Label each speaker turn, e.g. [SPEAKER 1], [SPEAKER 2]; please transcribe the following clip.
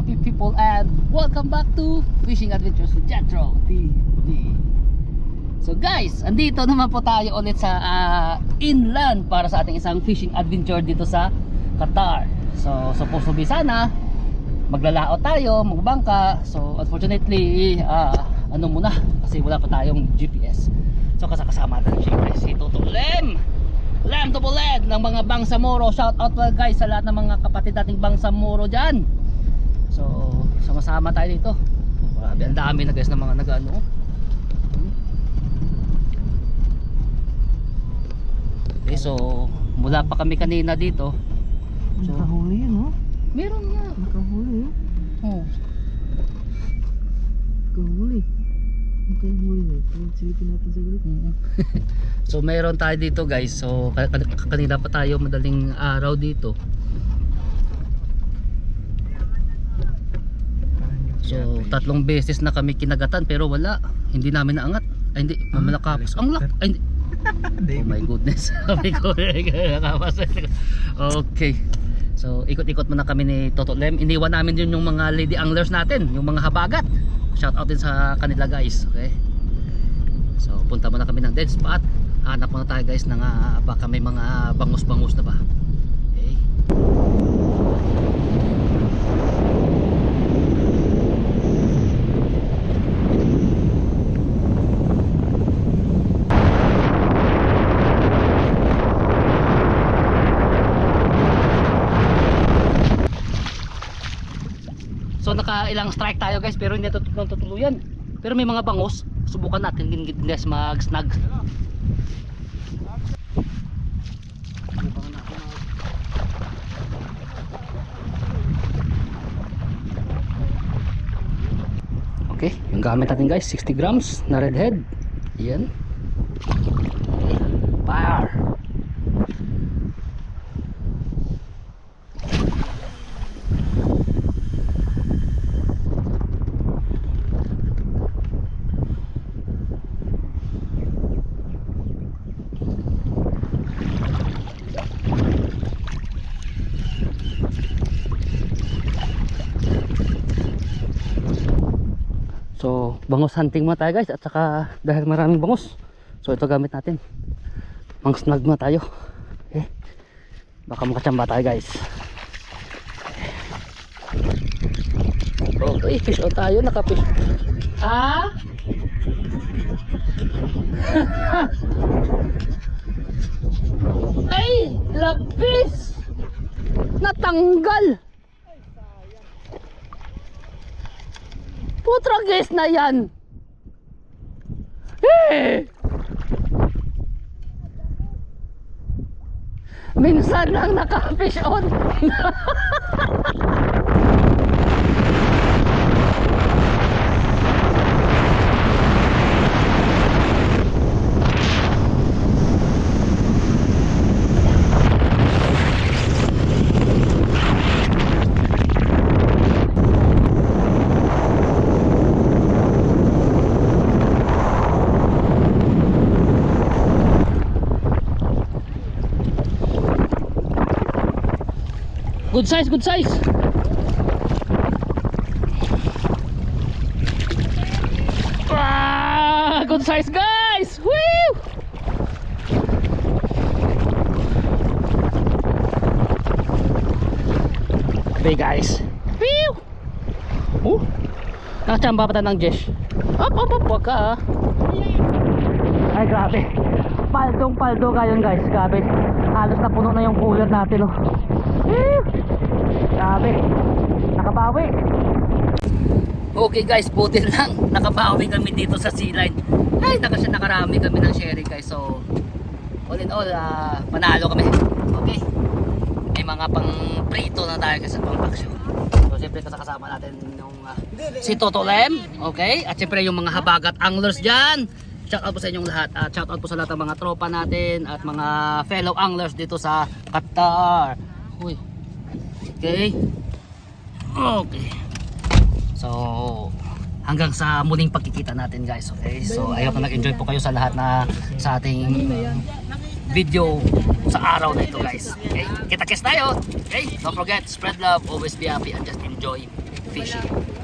[SPEAKER 1] happy people and welcome back to Fishing Adventures with Jethro TV. So guys, andito naman po tayo ulit sa inland para sa ating isang fishing adventure dito sa Qatar. So supposed to be sana maglalaot tayo, magbangka. So unfortunately ano muna kasi wala pa tayong GPS. So kasama natin syempre si Toto Lem Double Ed ng mga Bangsamoro. Shout out po guys sa lahat ng mga kapatid nating Bangsamoro dyan. So sama-sama tayo dito. Grabe, ang dami na guys ng mga nag-ano. Okay, so mula pa kami kanina dito. So,
[SPEAKER 2] nakahuli yun, no?
[SPEAKER 1] Meron nga.
[SPEAKER 2] Nakahuli yun.
[SPEAKER 1] Oh.
[SPEAKER 2] Nakahuli. Nakahuli yun. Silipin natin sa gilid.
[SPEAKER 1] So meron tayo dito guys. So kanina pa tayo madaling araw dito. So 3 beses na kami kinagatan pero wala. Hindi namin naangat. Ay hindi, mamalakapos. Ang lak. Ay hindi. Oh my goodness. Sabi ko, okay. So ikot-ikot muna kami ni Toto Lem. Iniwan namin din yung mga lady anglers natin, yung mga habagat. Shout out din sa kanila guys. Okay. So punta muna kami ng dead spot. Hanap muna tayo guys ng baka may mga bangus-bangus na ba. Okay. So nakailang strike tayo guys pero hindi tutuluyan. Pero may mga bangus. Subukan natin guys mag-snag. Okay, yung gamit natin guys 60 grams na redhead. Yan. Okay. Fire. So bangus hunting muna tayo guys at saka dahil maraming bangus. So ito gamit natin. Mang snag muna tayo. Okay. Baka makachamba tayo guys. Okay, fish on tayo, naka-fish. Ay, labis. Natanggal. Putra guys na yan. Hey! Minsan lang naka-fish on. Good size, good size. Good size guys. Woo! Okay guys. Woo! Nakachamba pa tayo ng Jesh. Up, wag ka Ay grabe. Paldong kayon guys. Grabe. Halos na puno na yung cooler natin oh. Grabe, nakabawi. Okay guys, buti lang nakabawi kami dito sa sea line. Ay, nakarami kami ng sharing guys. So all in all, panalo kami. Okay, may mga pang prito na tayo kasi pang action. So siyempre kasama natin yung si Toto Lem. Okay, at siyempre yung mga habagat anglers dyan. Shout out po sa inyong lahat. Shout out po sa lahat ng mga tropa natin at mga fellow anglers dito sa Qatar. Uy. Okay. Okay. So hanggang sa muling pagkikita natin guys. Okay. So I hope na nag-enjoy po kayo sa lahat na sa ating video sa araw na ito guys. Okay. Kita-kits tayo. Okay. Don't forget, spread love, always be happy and just enjoy fishing.